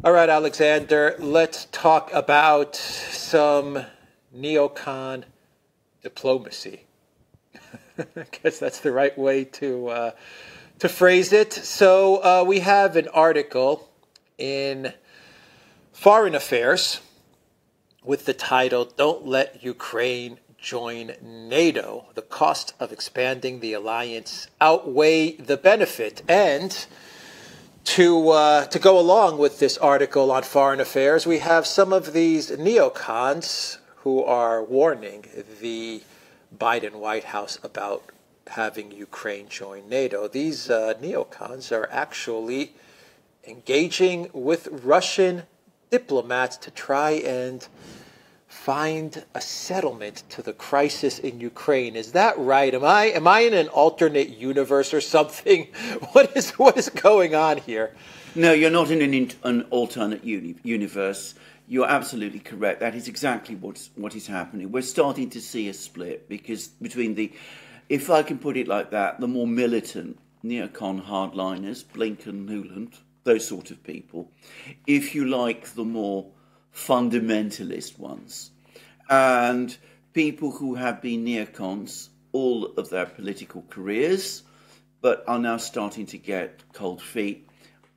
All right, Alexander, let's talk about some neocon diplomacy. I guess that's the right way to phrase it. So we have an article in Foreign Affairs with the title, "Don't Let Ukraine Join NATO. The cost of expanding the alliance outweigh the benefit." And to go along with this article on Foreign Affairs, we have some of these neocons who are warning the Biden White House about having Ukraine join NATO. These neocons are actually engaging with Russian diplomats to try and find a settlement to the crisis in Ukraine. Is that right? Am I in an alternate universe or something? What is going on here? No, you're not in an alternate universe. You're absolutely correct. That is exactly what is happening. We're starting to see a split because between the, if I can put it like that, the more militant neocon hardliners, Blinken, Nuland, those sort of people, if you like, the more fundamentalist ones, and people who have been neocons all of their political careers, but are now starting to get cold feet,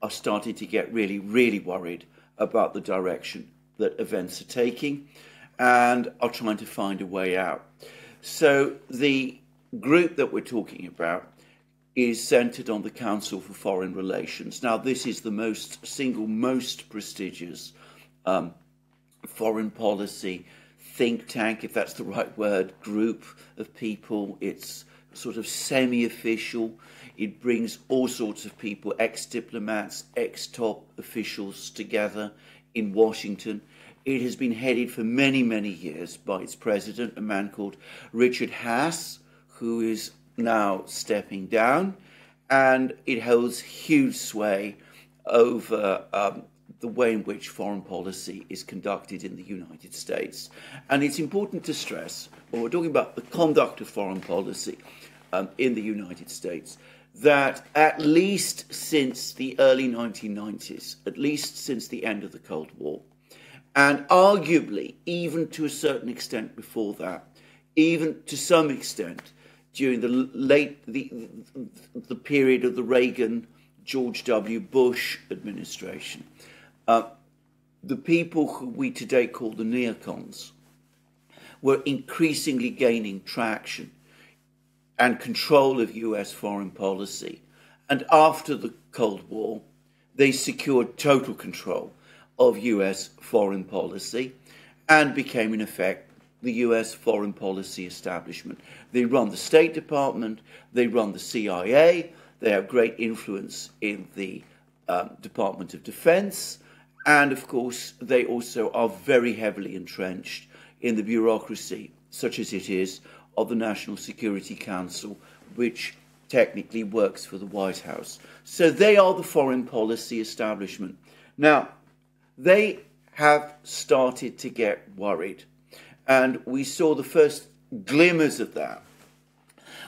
are starting to get really, really worried about the direction that events are taking, and are trying to find a way out. So the group that we're talking about is centred on the Council for Foreign Relations. Now, this is the single most prestigious foreign policy think tank, if that's the right word, group of people. It's sort of semi-official. It brings all sorts of people, ex-diplomats, ex-top officials together in Washington. It has been headed for many, many years by its president, a man called Richard Haass, who is now stepping down, and it holds huge sway over the way in which foreign policy is conducted in the United States. And it's important to stress, when we're talking about the conduct of foreign policy in the United States, that at least since the early 1990s, at least since the end of the Cold War, and arguably even to a certain extent before that, even to some extent during the period of the Reagan, George W. Bush administration, the people who we today call the neocons were increasingly gaining traction and control of US foreign policy. And after the Cold War, they secured total control of US foreign policy and became, in effect, the US foreign policy establishment. They run the State Department, they run the CIA, they have great influence in the Department of Defense, and of course they also are very heavily entrenched in the bureaucracy, such as it is, of the National Security Council, which technically works for the White House. So they are the foreign policy establishment. Now, they have started to get worried, and we saw the first glimmers of that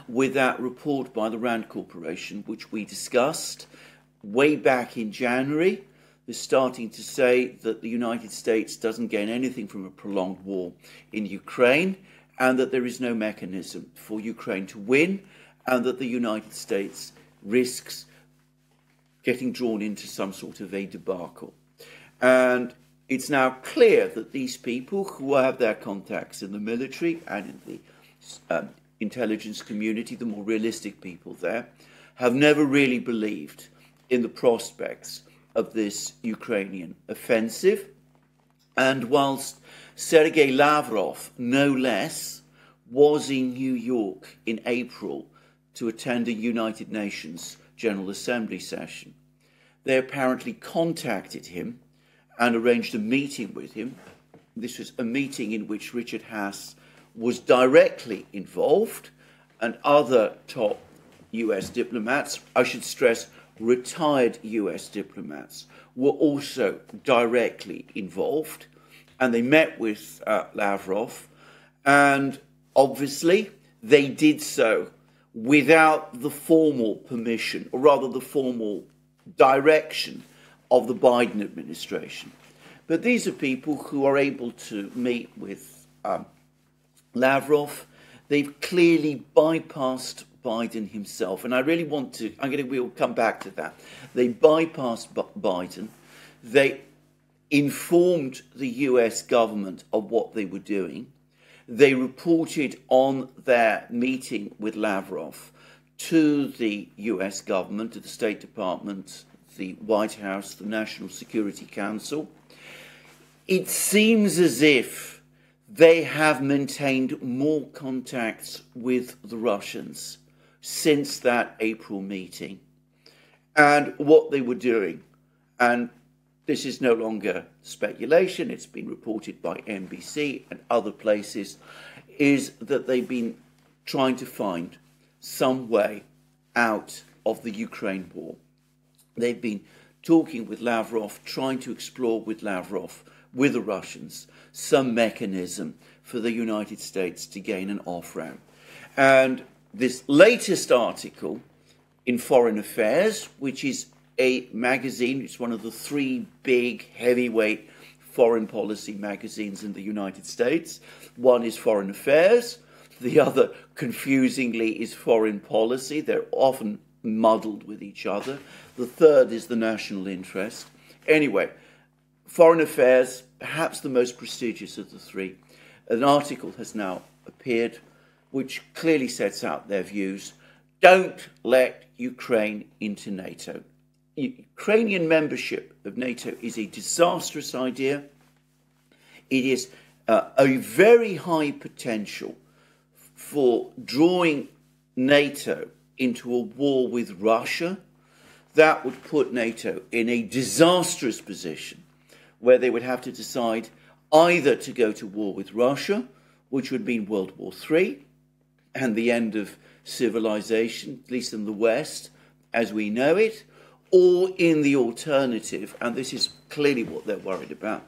with that report by the Rand Corporation, which we discussed way back in January. They're starting to say that the United States doesn't gain anything from a prolonged war in Ukraine, and that there is no mechanism for Ukraine to win, and that the United States risks getting drawn into some sort of a debacle. And it's now clear that these people who have their contacts in the military and in the intelligence community, the more realistic people there, have never really believed in the prospects of this Ukrainian offensive. And whilst Sergei Lavrov, no less, was in New York in April to attend a United Nations General Assembly session, they apparently contacted him and arranged a meeting with him. This was a meeting in which Richard Haass was directly involved, and other top US diplomats, I should stress retired US diplomats, were also directly involved. And they met with Lavrov, and obviously they did so without the formal permission, or rather the formal direction of the Biden administration. But these are people who are able to meet with Lavrov. They've clearly bypassed Biden himself. And I really want to, we'll come back to that. They bypassed Biden. They informed the US government of what they were doing. They reported on their meeting with Lavrov to the US government, to the State Department, the White House, the National Security Council. It seems as if they have maintained more contacts with the Russians since that April meeting and what they were doing. And this is no longer speculation, it's been reported by NBC and other places, is that they've been trying to find some way out of the Ukraine war. They've been talking with Lavrov, trying to explore with Lavrov, with the Russians, some mechanism for the United States to gain an off-ramp. And this latest article in Foreign Affairs, which is a magazine, it's one of the three big heavyweight foreign policy magazines in the United States. One is Foreign Affairs, the other, confusingly, is Foreign Policy. They're often muddled with each other. The third is the National Interest. Anyway, Foreign Affairs, perhaps the most prestigious of the three. An article has now appeared which clearly sets out their views. Don't let Ukraine into NATO. Ukrainian membership of NATO is a disastrous idea. It is a very high potential for drawing NATO into a war with Russia. That would put NATO in a disastrous position where they would have to decide either to go to war with Russia, which would mean World War III and the end of civilization, at least in the West, as we know it, or in the alternative, and this is clearly what they're worried about,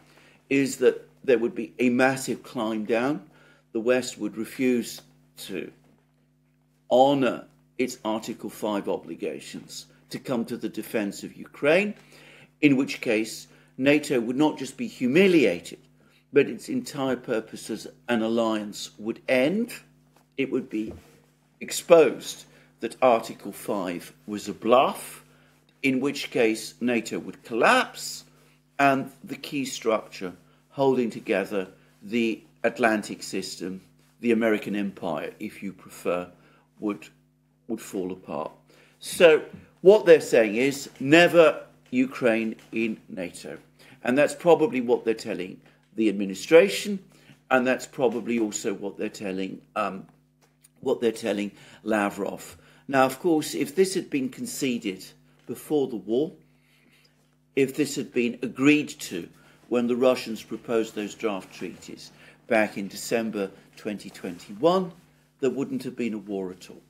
is that there would be a massive climb down. The West would refuse to honour its Article 5 obligations to come to the defence of Ukraine, in which case NATO would not just be humiliated, but its entire purpose as an alliance would end. It would be exposed that Article 5 was a bluff, in which case NATO would collapse and the key structure holding together the Atlantic system, the American empire, if you prefer, would fall apart. So what they're saying is never Ukraine in NATO. And that's probably what they're telling the administration, and that's probably also what they're telling Lavrov. Now, of course, if this had been conceded before the war, if this had been agreed to when the Russians proposed those draft treaties back in December 2021, there wouldn't have been a war at all.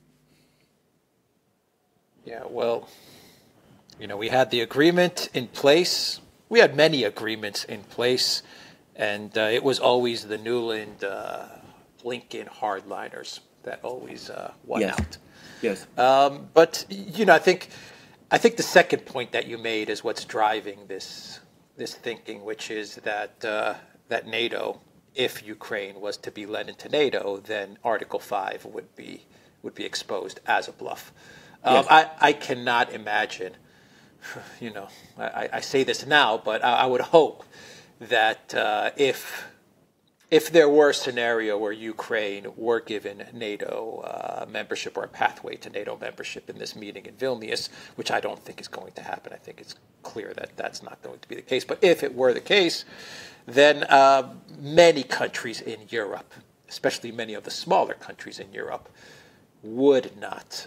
Yeah, well, we had the agreement in place. We had many agreements in place, and it was always the Newland, Lincoln hardliners that always won out. Yes. But I think the second point that you made is what's driving this thinking, which is that that NATO, if Ukraine was to be led into NATO, then Article 5 would be exposed as a bluff. Yes. I cannot imagine. I say this now, but I would hope that if there were a scenario where Ukraine were given NATO membership or a pathway to NATO membership in this meeting in Vilnius, which I don't think is going to happen. I think it's clear that that's not going to be the case. But if it were the case, then many countries in Europe, especially many of the smaller countries in Europe, would not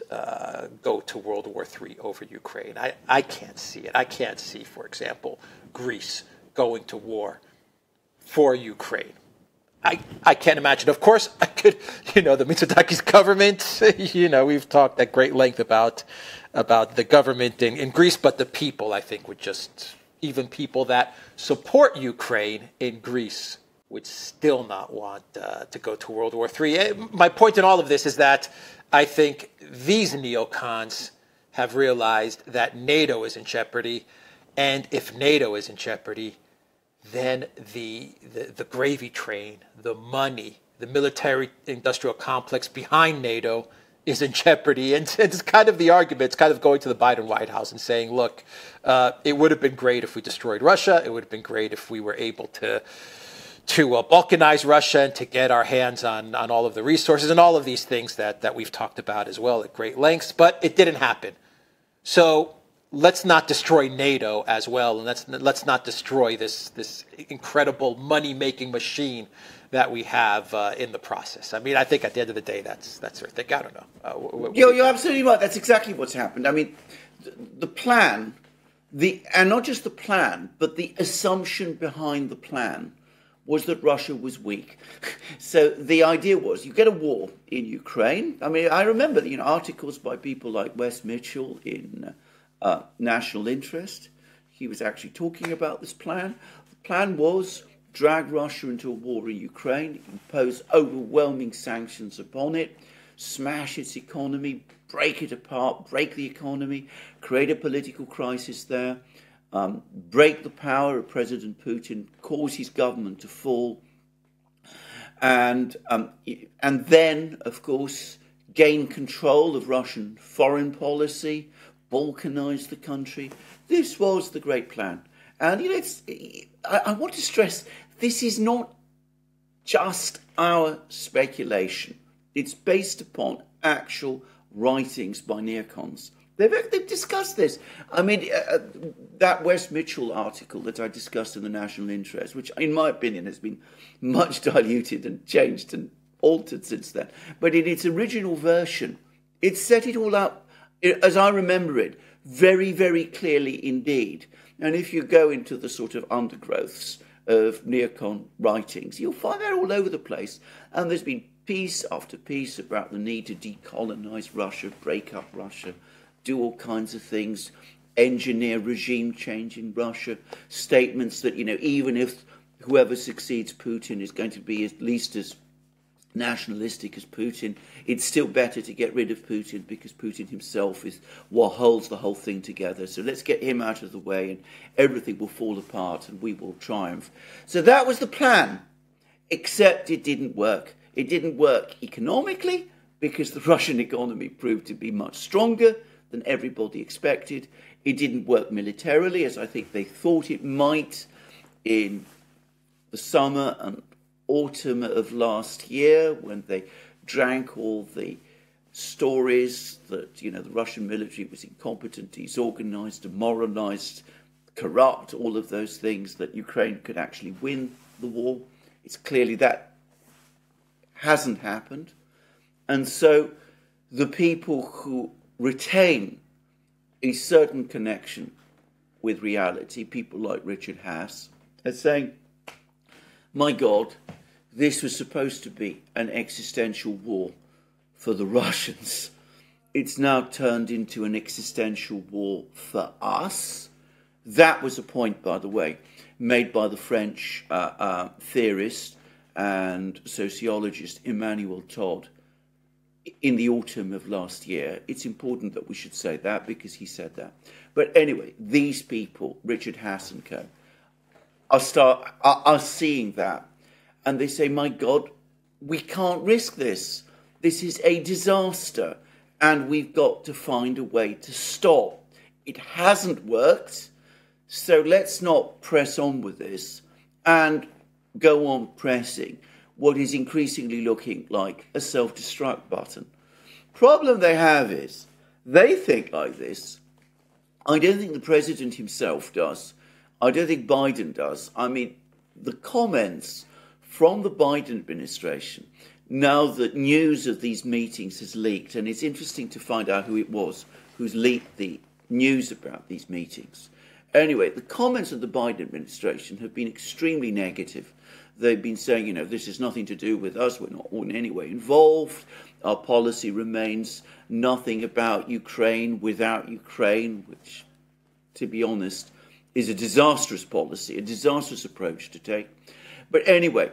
go to World War III over Ukraine. I can't see it. I can't see, for example, Greece going to war for Ukraine. I can't imagine. Of course, I could, the Mitsotakis government, we've talked at great length about the government in Greece, but the people, I think, would just, even people that support Ukraine in Greece would still not want to go to World War III. My point in all of this is that I think these neocons have realized that NATO is in jeopardy, And if NATO is in jeopardy, then the gravy train, the money, the military-industrial complex behind NATO is in jeopardy. And it's kind of the argument. It's kind of going to the Biden White House and saying, look, it would have been great if we destroyed Russia. It would have been great if we were able to balkanize Russia and to get our hands on all of the resources and all of these things that we've talked about as well at great lengths. But it didn't happen. So let's not destroy NATO as well, and let's not destroy this incredible money-making machine that we have in the process. I mean, I think at the end of the day, that's their thing. I don't know. You're absolutely right. That's exactly what's happened. I mean, the plan, and not just the plan, but the assumption behind the plan was that Russia was weak. So the idea was you get a war in Ukraine. I mean, I remember articles by people like Wes Mitchell in National Interest. He was actually talking about this plan. The plan was drag Russia into a war in Ukraine, impose overwhelming sanctions upon it, smash its economy, break it apart, break the economy, create a political crisis there, break the power of President Putin, cause his government to fall, and then, of course, gain control of Russian foreign policy, balkanize the country. This was the great plan. And I want to stress, this is not just our speculation. It's based upon actual writings by neocons. They've discussed this. I mean, that Wes Mitchell article that I discussed in the National Interest, which in my opinion has been much diluted and changed and altered since then, but in its original version, it set it all up, as I remember it, very, very clearly indeed. And if you go into the sort of undergrowths of neocon writings, you'll find that all over the place. And there's been piece after piece about the need to decolonize Russia, break up Russia, do all kinds of things, engineer regime change in Russia, statements that, even if whoever succeeds Putin is going to be at least as nationalistic as Putin, it's still better to get rid of Putin because Putin himself is what holds the whole thing together. So let's get him out of the way and everything will fall apart and we will triumph. So that was the plan, except it didn't work. It didn't work economically because the Russian economy proved to be much stronger than everybody expected. It didn't work militarily, as I think they thought it might in the summer and autumn of last year, when they drank all the stories that, the Russian military was incompetent, disorganized, demoralized, corrupt, all of those things, that Ukraine could actually win the war. It's clearly that hasn't happened. And so the people who retain a certain connection with reality, people like Richard Haass, are saying, my God, this was supposed to be an existential war for the Russians. It's now turned into an existential war for us. That was a point, by the way, made by the French theorist and sociologist Emmanuel Todd in the autumn of last year. It's important that we should say that because he said that. But anyway, these people, Richard Haass and co., are seeing that. And they say, my God, we can't risk this. This is a disaster. And we've got to find a way to stop. It hasn't worked. So let's not press on with this and go on pressing what is increasingly looking like a self-destruct button. Problem they have is they think like this. I don't think the president himself does. I don't think Biden does. I mean, the comments from the Biden administration, now that news of these meetings has leaked, and it's interesting to find out who it was who's leaked the news about these meetings. Anyway, the comments of the Biden administration have been extremely negative. They've been saying, this has nothing to do with us. We're not in any way involved. Our policy remains nothing about Ukraine without Ukraine, which, to be honest, is a disastrous policy, a disastrous approach to take. But anyway,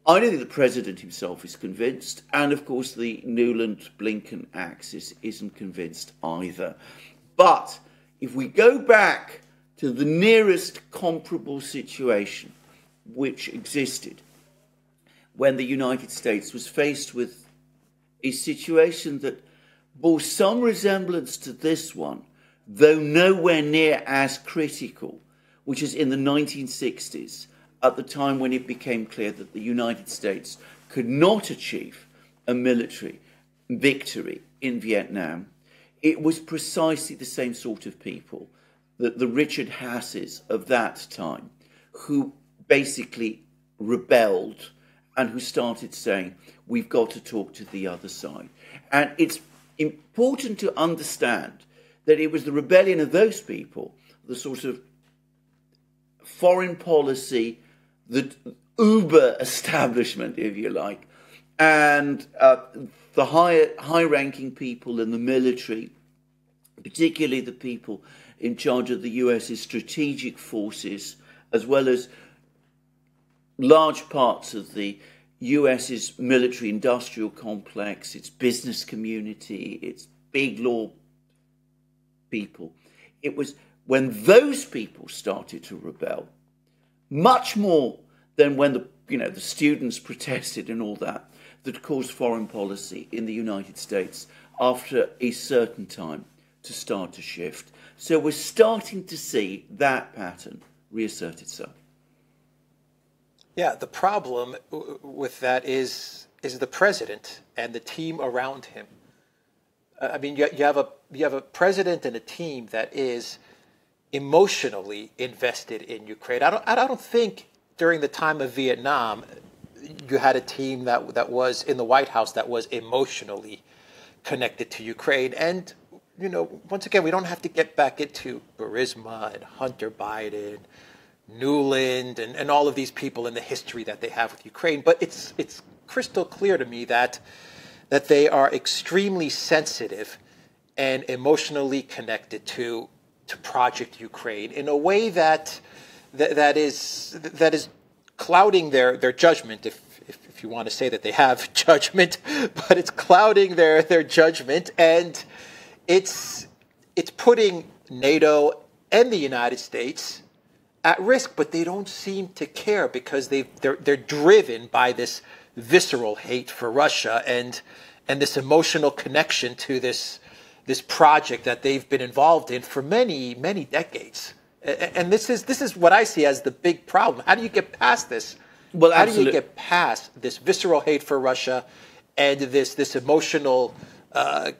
I don't think the president himself is convinced. And, of course, the Nuland-Blinken axis isn't convinced either. But if we go back to the nearest comparable situation which existed when the United States was faced with a situation that bore some resemblance to this one, though nowhere near as critical, which is in the 1960s, at the time when it became clear that the United States could not achieve a military victory in Vietnam. It was precisely the same sort of people, the Richard Hasses of that time, who basically rebelled and who started saying, we've got to talk to the other side. And it's important to understand that it was the rebellion of those people, the sort of foreign policy, the uber establishment, if you like, and the high-ranking people in the military, particularly the people in charge of the US's strategic forces, as well as large parts of the US's military-industrial complex, its business community, its big law people. It was when those people started to rebel, much more than when the students protested and all that caused foreign policy in the United States after a certain time to start to shift. So we're starting to see that pattern reassert itself. Yeah, the problem with that is the president and the team around him. I mean, you have a president and a team that is emotionally invested in Ukraine. I don't think during the time of Vietnam you had a team that was in the White House that was emotionally connected to Ukraine. And once again, we don't have to get back into Burisma and Hunter Biden, Newland, and all of these people and the history that they have with Ukraine. But it's crystal clear to me that they are extremely sensitive and emotionally connected to Project Ukraine in a way that is clouding their judgment, if you want to say that they have judgment, but it's clouding their judgment, and it's putting NATO and the United States at risk, but they don't seem to care because they're driven by this visceral hate for Russia and this emotional connection to this project that they've been involved in for many decades. And this is what I see as the big problem. How do you get past this? Well, how do you get past this visceral hate for Russia and this emotional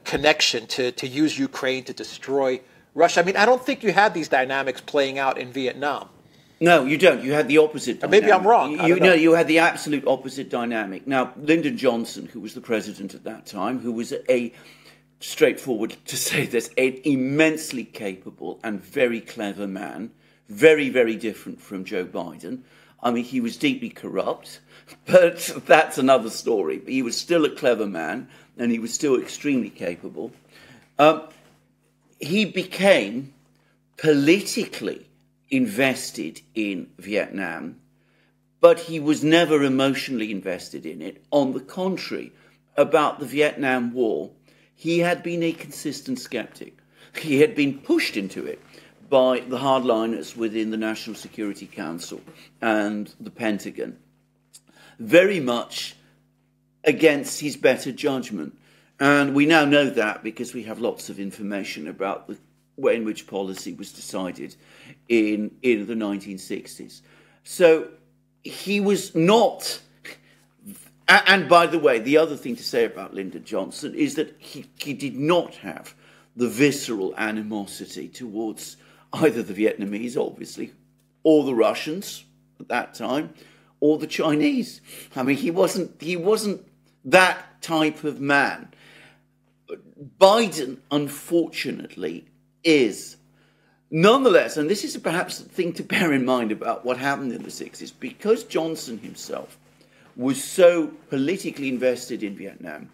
connection to use Ukraine to destroy Russia? I mean, I don't think you had these dynamics playing out in Vietnam. No, you don't. You had the opposite dynamic. Maybe I'm wrong. You had the absolute opposite dynamic. Now, Lyndon Johnson, who was the president at that time, who was straightforward to say this, an immensely capable and very clever man, very, very different from Joe Biden. I mean, he was deeply corrupt, but that's another story. But he was still a clever man, and he was still extremely capable. He became politically invested in Vietnam, but he was never emotionally invested in it. On the contrary, about the Vietnam War, he had been a consistent skeptic. He had been pushed into it by the hardliners within the National Security Council and the Pentagon, very much against his better judgment. And we now know that because we have lots of information about the way in which policy was decided in the 1960s. So he was not... And by the way, the other thing to say about Lyndon Johnson is that he did not have the visceral animosity towards either the Vietnamese, obviously, or the Russians at that time, or the Chinese. I mean, he wasn't that type of man. Biden, unfortunately, is. Nonetheless, and this is perhaps the thing to bear in mind about what happened in the 60s, because Johnson himself was so politically invested in Vietnam,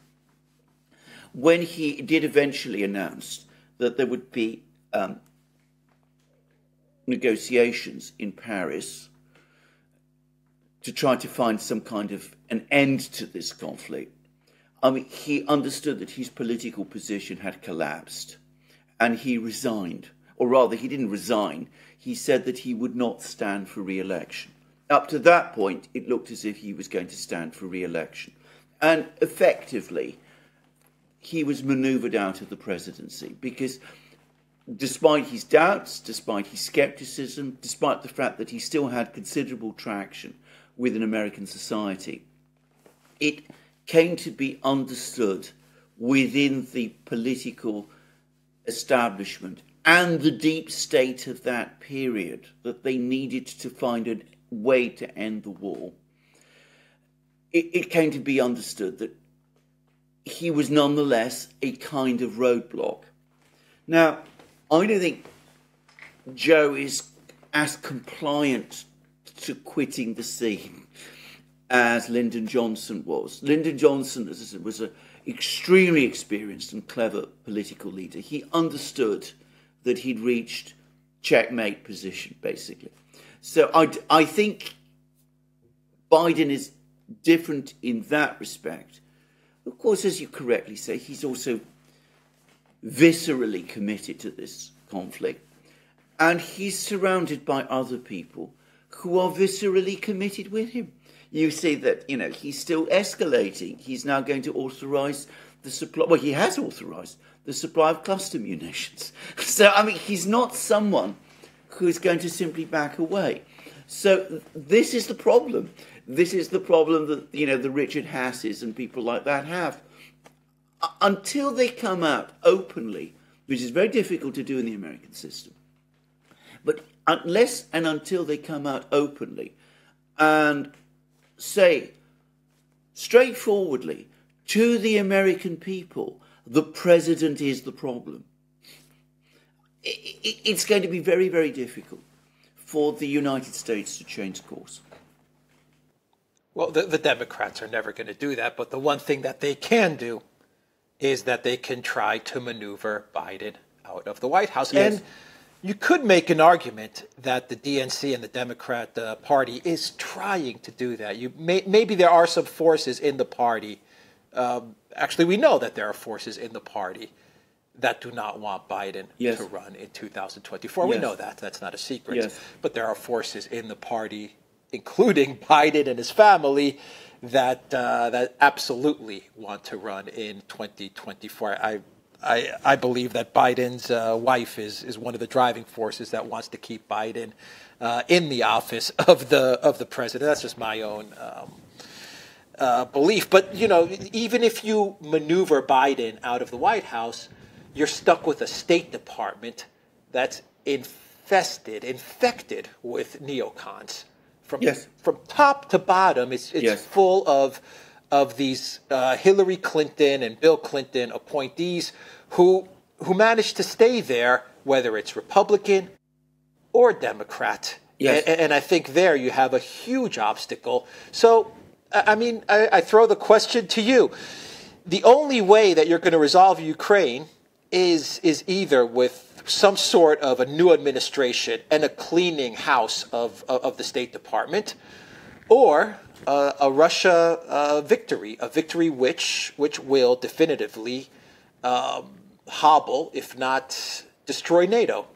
when he did eventually announce that there would be negotiations in Paris to try to find some kind of an end to this conflict, I mean, he understood that his political position had collapsed, and he resigned, or rather he didn't resign, he said that he would not stand for re-election. Up to that point, it looked as if he was going to stand for re-election. And effectively, he was manoeuvred out of the presidency because despite his doubts, despite his skepticism, despite the fact that he still had considerable traction within American society, it came to be understood within the political establishment and the deep state of that period that they needed to find a way to end the war. It came to be understood that he was nonetheless a kind of roadblock. Now, I don't think Joe is as compliant to quitting the scene as Lyndon Johnson was. Lyndon Johnson, as I said, was an extremely experienced and clever political leader. He understood that he'd reached checkmate position, basically. So I think Biden is different in that respect. Of course, as you correctly say, he's also viscerally committed to this conflict. And he's surrounded by other people who are viscerally committed with him. You see that, he's still escalating. He's now going to authorise the supply. Well, he has authorised the supply of cluster munitions. So, he's not someone who's going to simply back away. So this is the problem. This is the problem that, the Richard Hasses and people like that have. Until they come out openly, which is very difficult to do in the American system, but unless and until they come out openly and say straightforwardly to the American people, the president is the problem, it's going to be very, very difficult for the United States to change course. Well, the Democrats are never going to do that, but the one thing that they can do is that they can try to maneuver Biden out of the White House. Yes. And you could make an argument that the DNC and the Democrat Party is trying to do that. Maybe there are some forces in the party. Actually, we know that there are forces in the party that do not want Biden to run in 2024. Yes. We know that. That's not a secret. Yes. But there are forces in the party, including Biden and his family, that absolutely want to run in 2024. I believe that Biden's wife is one of the driving forces that wants to keep Biden in the office of the president. That's just my own belief. But even if you maneuver Biden out of the White House, you're stuck with a State Department that's infected with neocons. From top to bottom, it's full of these Hillary Clinton and Bill Clinton appointees who managed to stay there, whether it's Republican or Democrat. Yes. And I think there you have a huge obstacle. So, I throw the question to you. The only way that you're going to resolve Ukraine is either with some sort of a new administration and a cleaning house of the State Department, or a Russia victory, a victory which will definitively hobble, if not destroy NATO.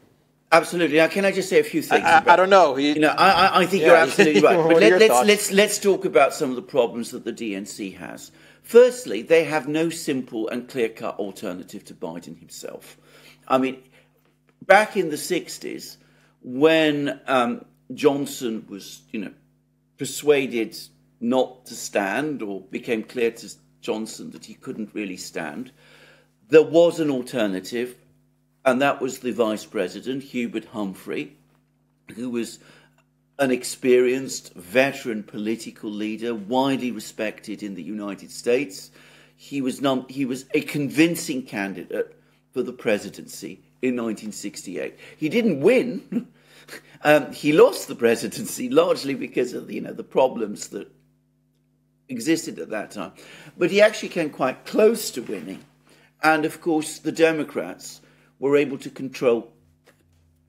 Absolutely. Now, can I just say a few things? I don't know. I think you're absolutely right. But let's talk about some of the problems that the DNC has. Firstly, they have no simple and clear-cut alternative to Biden himself. Back in the 60s, when Johnson was, persuaded not to stand, or became clear to Johnson that he couldn't really stand, there was an alternative, and that was the Vice President, Hubert Humphrey, who was an experienced, veteran political leader, widely respected in the United States. He was a convincing candidate for the presidency in 1968. He didn't win. He lost the presidency largely because of the problems that existed at that time. But he actually came quite close to winning. And of course, the Democrats were able to control,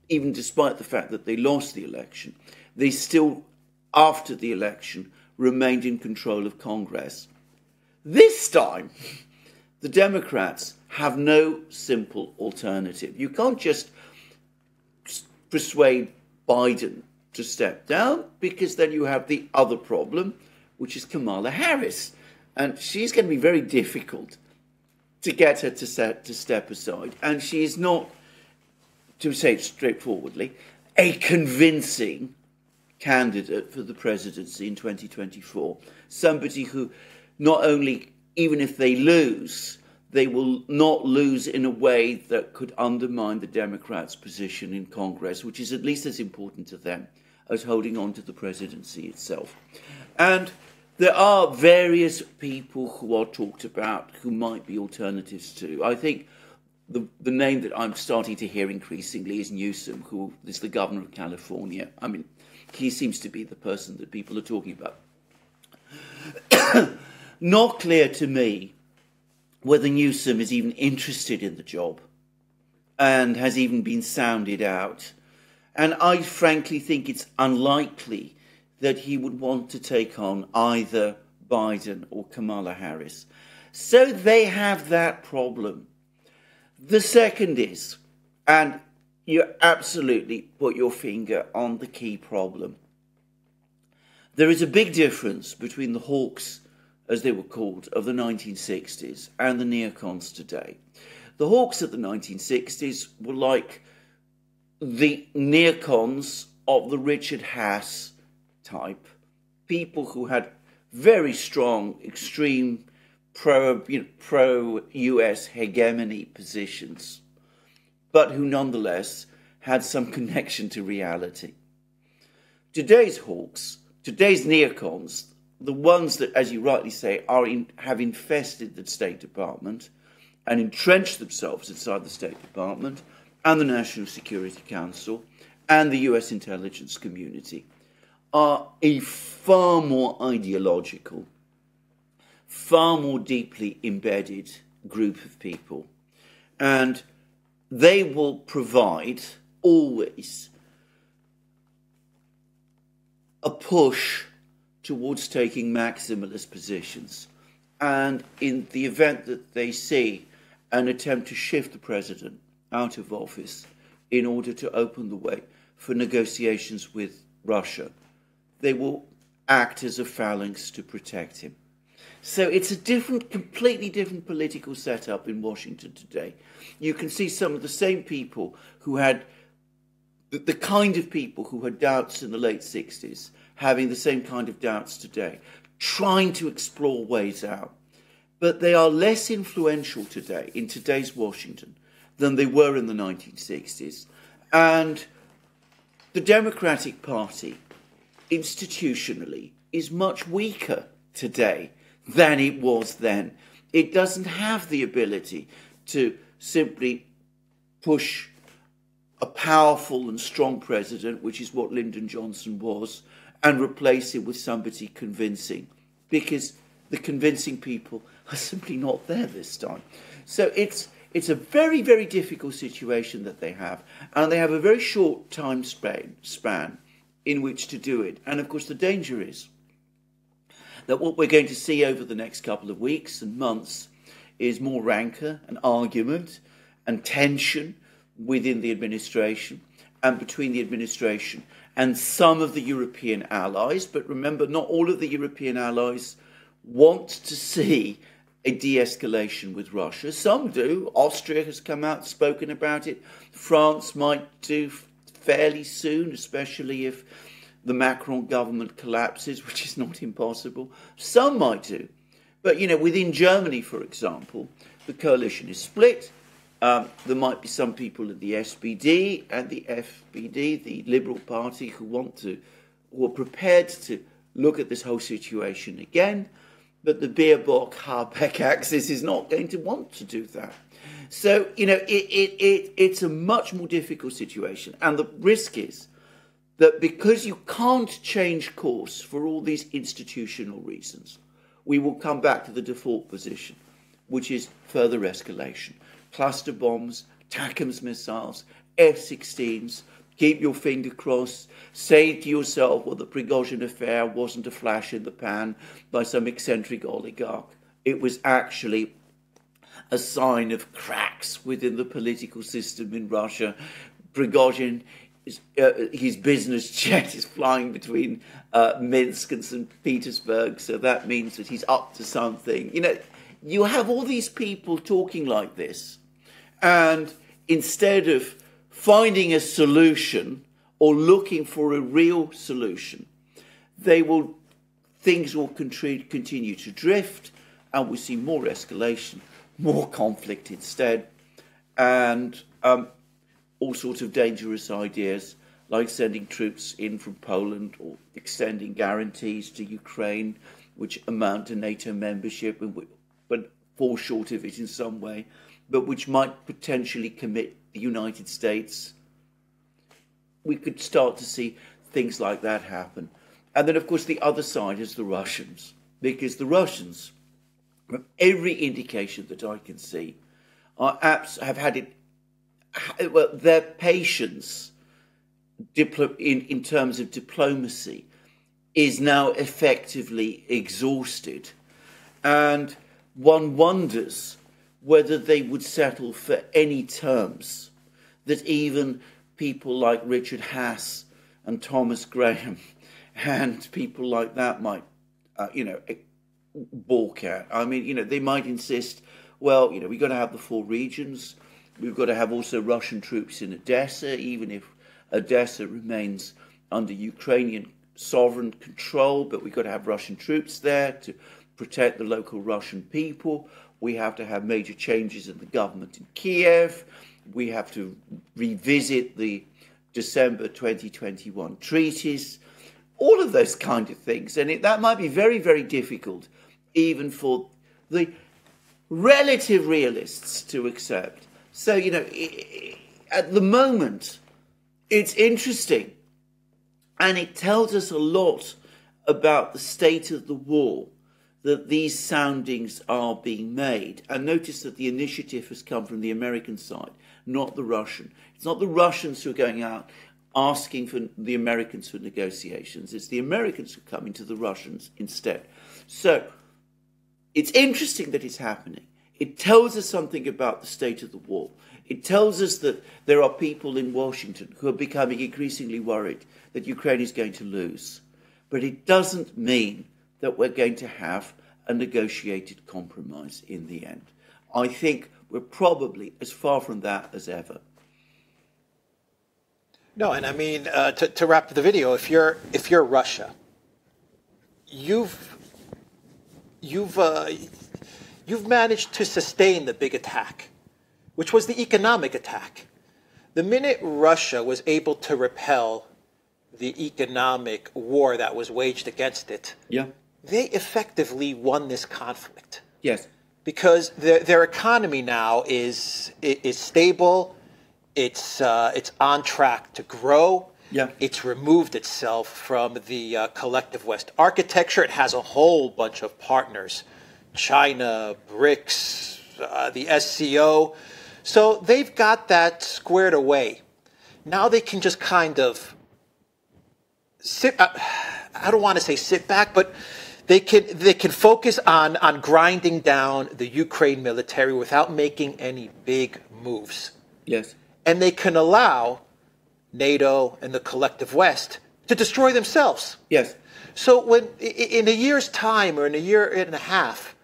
even despite the fact that they lost the election, they still, after the election, remained in control of Congress. This time, the Democrats have no simple alternative. You can't just persuade Biden to step down, because then you have the other problem, which is Kamala Harris. And she's going to be very difficult to get her to step aside. And she is not, to say it straightforwardly, a convincing candidate for the presidency in 2024. Somebody who not only, even if they lose, they will not lose in a way that could undermine the Democrats' position in Congress, which is at least as important to them as holding on to the presidency itself. And there are various people who are talked about who might be alternatives to. I think the name that I'm starting to hear increasingly is Newsom, who is the governor of California. I mean, he seems to be the person that people are talking about. Not clear to me whether Newsom is even interested in the job and has even been sounded out. And I frankly think it's unlikely that he would want to take on either Biden or Kamala Harris. So they have that problem. The second is, and you absolutely put your finger on the key problem, there is a big difference between the hawks, as they were called, of the 1960s and the neocons today. The hawks of the 1960s were like the neocons of the Richard Haas type, people who had very strong, extreme pro-US hegemony positions, but who nonetheless had some connection to reality. Today's hawks, today's neocons, the ones that, as you rightly say, have infested the State Department and entrenched themselves inside the State Department and the National Security Council and the US intelligence community, are a far more ideological, far more deeply embedded group of people. And they will provide always a push towards taking maximalist positions. And in the event that they see an attempt to shift the president out of office in order to open the way for negotiations with Russia, they will act as a phalanx to protect him. So it's a different, completely different political setup in Washington today. You can see some of the same people who had, the kind of people who had doubts in the late 60s, having the same kind of doubts today, trying to explore ways out. But they are less influential today, in today's Washington, than they were in the 1960s. And the Democratic Party, institutionally, is much weaker today than it was then. It doesn't have the ability to simply push a powerful and strong president, which is what Lyndon Johnson was, and replace it with somebody convincing, because the convincing people are simply not there this time. So it's a very, very difficult situation that they have, and they have a very short time span in which to do it. And of course the danger is that what we're going to see over the next couple of weeks and months is more rancor and argument and tension within the administration and between the administration and some of the European allies. But remember, not all of the European allies want to see a de-escalation with Russia. Some do. Austria has come out, spoken about it. France might do fairly soon, especially if the Macron government collapses, which is not impossible. Some might do. But, within Germany, for example, the coalition is split. There might be some people in the SPD and the FPD, the Liberal Party, who are prepared to look at this whole situation again. But the Baerbock-Habeck axis is not going to want to do that. So, it's a much more difficult situation. And the risk is that because you can't change course for all these institutional reasons, we will come back to the default position, which is further escalation. Cluster bombs, TACMS missiles, F-16s, keep your finger crossed, say to yourself, well, the Prigozhin affair wasn't a flash in the pan by some eccentric oligarch. It was actually a sign of cracks within the political system in Russia. Prigozhin his business jet is flying between Minsk and St. Petersburg, so that means that he's up to something. You know, you have all these people talking like this, and instead of finding a solution or looking for a real solution, things will continue to drift, and we see more escalation, more conflict instead, and all sorts of dangerous ideas like sending troops in from Poland or extending guarantees to Ukraine, which amount to NATO membership, but fall short of it in some way, but which might potentially commit the United States. We could start to see things like that happen. And then, of course, the other side is the Russians, because the Russians, from every indication that I can see, have had it. Well, their patience in terms of diplomacy is now effectively exhausted. And one wonders whether they would settle for any terms that even people like Richard Haas and Thomas Graham and people like that might, balk at. I mean, they might insist, well, we've got to have the 4 regions. We've got to have also Russian troops in Odessa, even if Odessa remains under Ukrainian sovereign control, but we've got to have Russian troops there to protect the local Russian people. We have to have major changes in the government in Kiev. We have to revisit the December 2021 treaties, all of those kind of things. And that might be very, very difficult even for the relative realists to accept. So, at the moment, it's interesting, and it tells us a lot about the state of the war that these soundings are being made. And notice that the initiative has come from the American side, not the Russian. It's not the Russians who are going out asking for the Americans for negotiations. It's the Americans who are coming to the Russians instead. So it's interesting that it's happening. It tells us something about the state of the war. It tells us that there are people in Washington who are becoming increasingly worried that Ukraine is going to lose. But it doesn't mean that we're going to have a negotiated compromise in the end. I think we're probably as far from that as ever. No, and I mean, to wrap the video, if you're Russia, you've managed to sustain the big attack, which was the economic attack. The minute Russia was able to repel the economic war that was waged against it, they effectively won this conflict. Yes. Because their economy now is stable, it's on track to grow. Yeah. It's removed itself from the collective West architecture. It has a whole bunch of partners, China, BRICS, the SCO. So they've got that squared away. Now they can just kind of sit, I don't want to say sit back, but they can focus on grinding down the Ukraine military without making any big moves. Yes. And they can allow NATO and the collective West to destroy themselves. Yes. So when in a year's time or in a year and a half,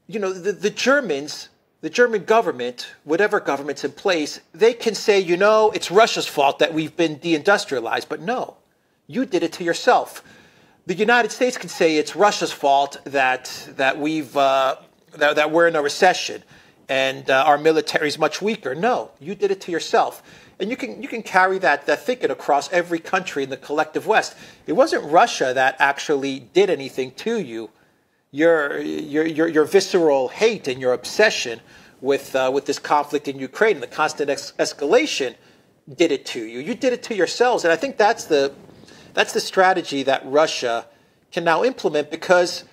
the Germans, the German government, whatever government's in place, they can say, it's Russia's fault that we've been deindustrialized. But no, you did it to yourself. The United States can say it's Russia's fault that we're in a recession and our military is much weaker. No, you did it to yourself. And you can carry that thinking across every country in the collective West. It wasn't Russia that actually did anything to you. Your visceral hate and your obsession with this conflict in Ukraine and the constant escalation did it to you. You did it to yourselves, and I think that's the strategy that Russia can now implement because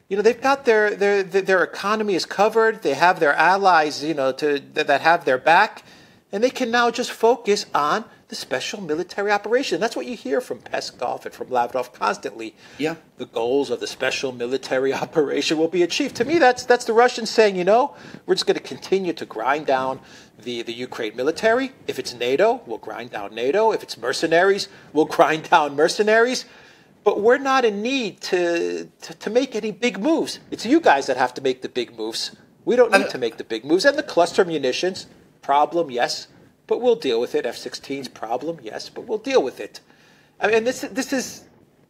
they've got their economy is covered. They have their allies that have their back. And they can now just focus on the special military operation. That's what you hear from Peskov and from Lavrov constantly. Yeah. The goals of the special military operation will be achieved. To me, that's the Russians saying, you know, we're just going to continue to grind down the Ukraine military. If it's NATO, we'll grind down NATO. If it's mercenaries, we'll grind down mercenaries. But we're not in need to make any big moves. It's you guys that have to make the big moves. We don't need to make the big moves. And the cluster munitions, problem, yes, but we'll deal with it. F-16's problem, yes, but we'll deal with it. I mean, this is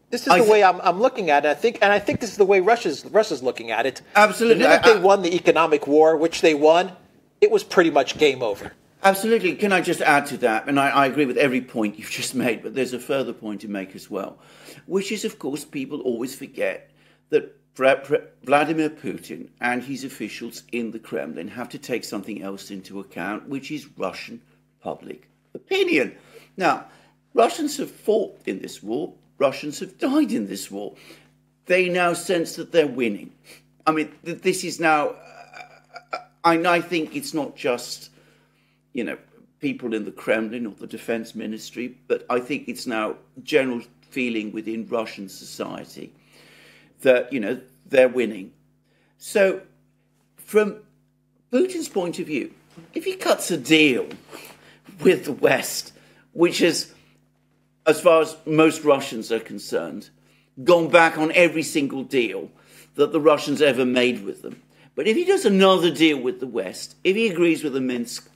the way I'm looking at it. I think this is the way Russia's looking at it. Absolutely. The minute they won the economic war, which they won, it was pretty much game over. Absolutely. Can I just add to that? And I agree with every point you've just made, but there's a further point to make as well, which is, of course, people always forget that Vladimir Putin and his officials in the Kremlin have to take something else into account, which is Russian public opinion. Now, Russians have fought in this war. Russians have died in this war. They now sense that they're winning. I mean, this is now... I think it's not just, you know, people in the Kremlin or the defense ministry, but I think it's now general feeling within Russian society that, you know, they're winning. So from Putin's point of view, if he cuts a deal with the West, which is, as far as most Russians are concerned, gone back on every single deal that the Russians ever made with them, but if he does another deal with the West, if he agrees with a Minsk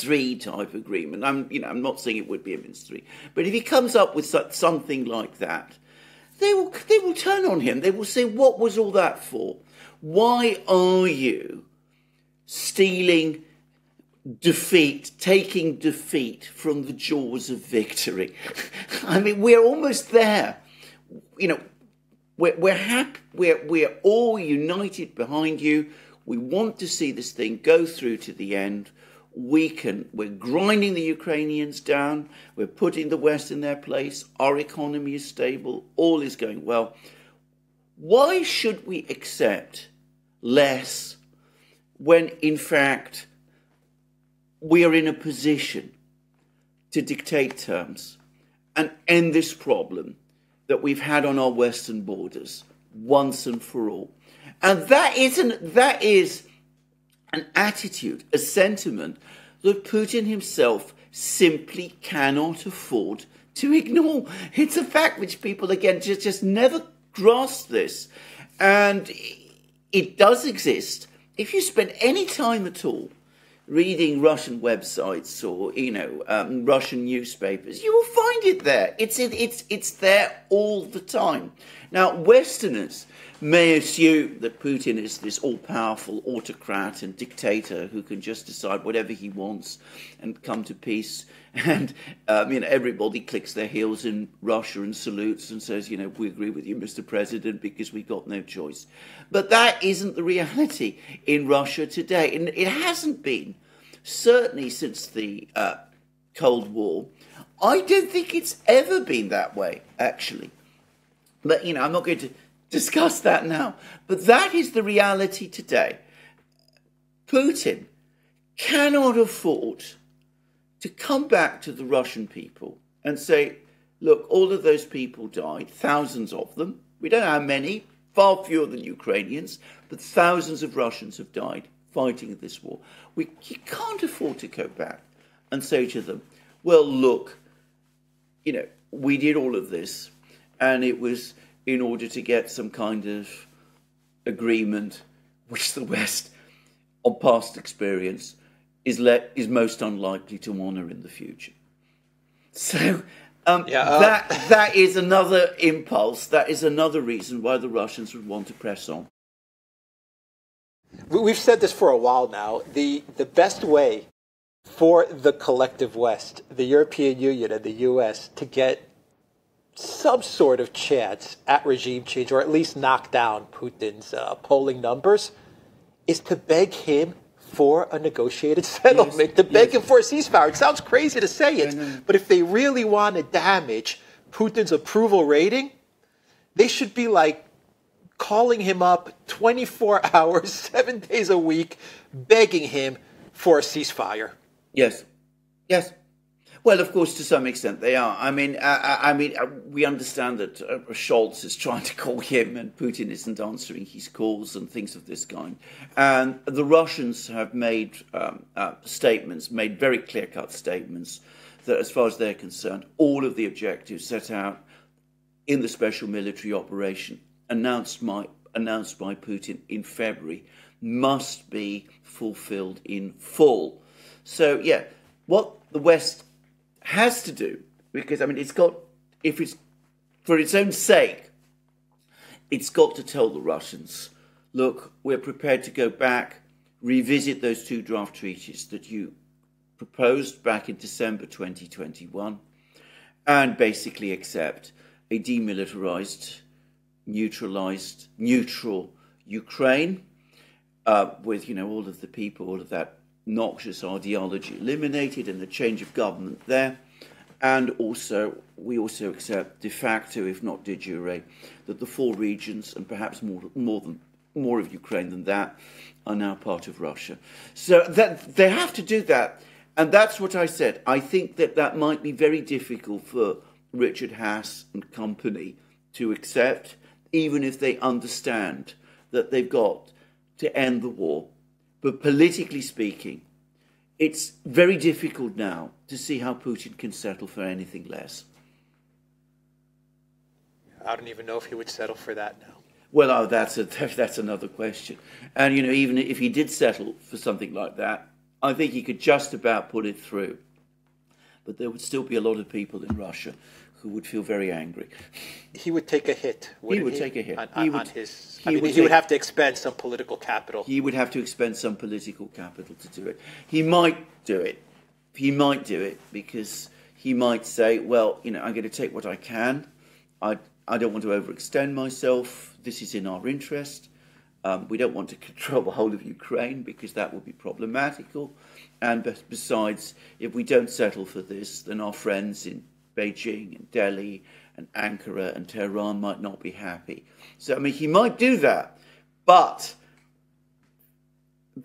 III type agreement, I'm not saying it would be a Minsk III, but if he comes up with something like that, they will turn on him. They will say, what was all that for? Why are you stealing defeat, taking defeat from the jaws of victory? I mean, we're almost there. You know, we're happy. We're all united behind you. We want to see this thing go through to the end. We're grinding the Ukrainians down. We're putting the West in their place. Our economy is stable. All is going well. Why should we accept less when, in fact, we are in a position to dictate terms and end this problem that we've had on our Western borders once and for all? And that is an attitude, a sentiment that Putin himself simply cannot afford to ignore. It's a fact which people, again, just never grasp this. And it does exist. If you spend any time at all reading Russian websites or, Russian newspapers, you will find it there. It's there all the time. Now, Westerners may assume that Putin is this all-powerful autocrat and dictator who can just decide whatever he wants and come to peace. And, everybody clicks their heels in Russia and salutes and says, we agree with you, Mr. President, because we got no choice. But that isn't the reality in Russia today. And it hasn't been, certainly since the Cold War. I don't think it's ever been that way, actually. But, I'm not going to discuss that now. But that is the reality today. Putin cannot afford to come back to the Russian people and say, look, all of those people died, thousands of them. We don't know how many, far fewer than Ukrainians, but thousands of Russians have died fighting this war. You can't afford to go back and say to them, well, look, we did all of this, and it was in order to get some kind of agreement which the West, on past experience, is most unlikely to honour in the future. So that is another impulse. That is another reason why the Russians would want to press on. We've said this for a while now. The best way for the collective West, the European Union and the US, to get some sort of chance at regime change, or at least knock down Putin's polling numbers, is to beg him for a negotiated settlement, to beg him for a ceasefire. It sounds crazy to say it, but if they really want to damage Putin's approval rating, they should be calling him up 24 hours, 7 days a week, begging him for a ceasefire. Yes, Yes. Well, of course, to some extent they are. I mean, we understand that Scholz is trying to call him, and Putin isn't answering his calls and things of this kind. And the Russians have made statements, made very clear-cut statements, that as far as they're concerned, all of the objectives set out in the special military operation announced by Putin in February must be fulfilled in full. So, yeah, what the West has to do, because I mean, it's got, if it's for its own sake, it's got to tell the Russians, look, we're prepared to go back, revisit those two draft treaties that you proposed back in December 2021, and basically accept a demilitarized, neutral Ukraine, with, you know, all of the people, all of that noxious ideology eliminated and the change of government there. And also, we also accept de facto, if not de jure, that the 4 regions, and perhaps more of Ukraine than that, are now part of Russia. So that they have to do that. And that's what I said. I think that that might be very difficult for Richard Haass and company to accept, even if they understand that they've got to end the war. But politically speaking, it's very difficult now to see how Putin can settle for anything less. I don't even know if he would settle for that now. Well, that's another question. And, you know, even if he did settle for something like that, I think he could just about put it through. But there would still be a lot of people in Russia who would feel very angry. He would take a hit. He would take a hit. He would have to expend some political capital. He would have to expend some political capital to do it. He might do it. He might do it because he might say, well, you know, I'm going to take what I can. I don't want to overextend myself. This is in our interest. We don't want to control the whole of Ukraine because that would be problematical. And besides, if we don't settle for this, then our friends in Beijing and Delhi and Ankara and Tehran might not be happy. So, I mean, he might do that, but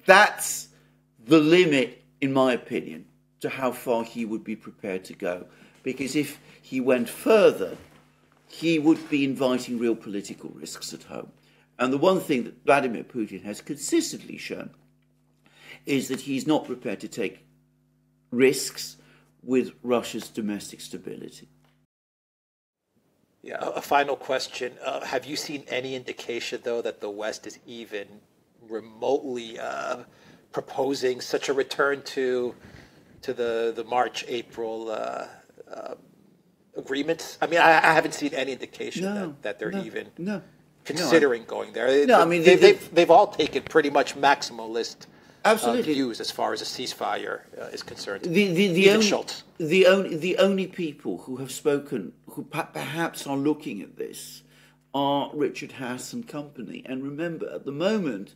that's the limit, in my opinion, to how far he would be prepared to go. Because if he went further, he would be inviting real political risks at home. And the one thing that Vladimir Putin has consistently shown is that he's not prepared to take risks with Russia's domestic stability. Yeah, a final question. Have you seen any indication, though, that the West is even remotely proposing such a return to the March, April agreements? I mean, I haven't seen any indication that they're even considering going there. No, I mean, they've all taken pretty much maximalist views as far as a ceasefire is concerned. Even Scholz. The only people who have spoken, who perhaps are looking at this, are Richard Haass and company. And remember, at the moment,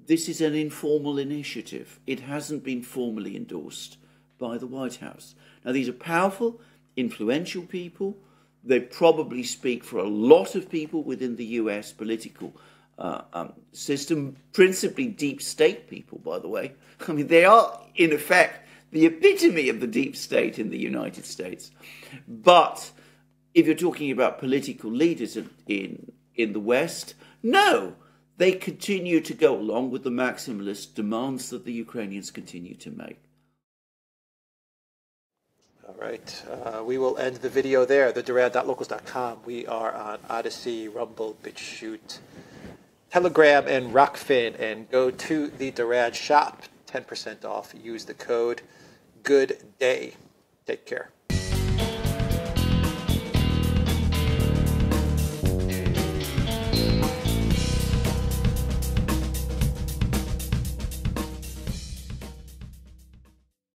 this is an informal initiative. It hasn't been formally endorsed by the White House. Now, these are powerful, influential people. They probably speak for a lot of people within the US political system, principally deep state people, by the way. I mean, they are, in effect, the epitome of the deep state in the United States. But if you're talking about political leaders in the West, no, they continue to go along with the maximalist demands that the Ukrainians continue to make. All right. We will end the video there. TheDuran.locals.com. We are on ODYSEE, Rumble, BitChute, Telegram, and Rockfin. And go to the Duran shop. 10% off. Use the code GOODDAY. Take care.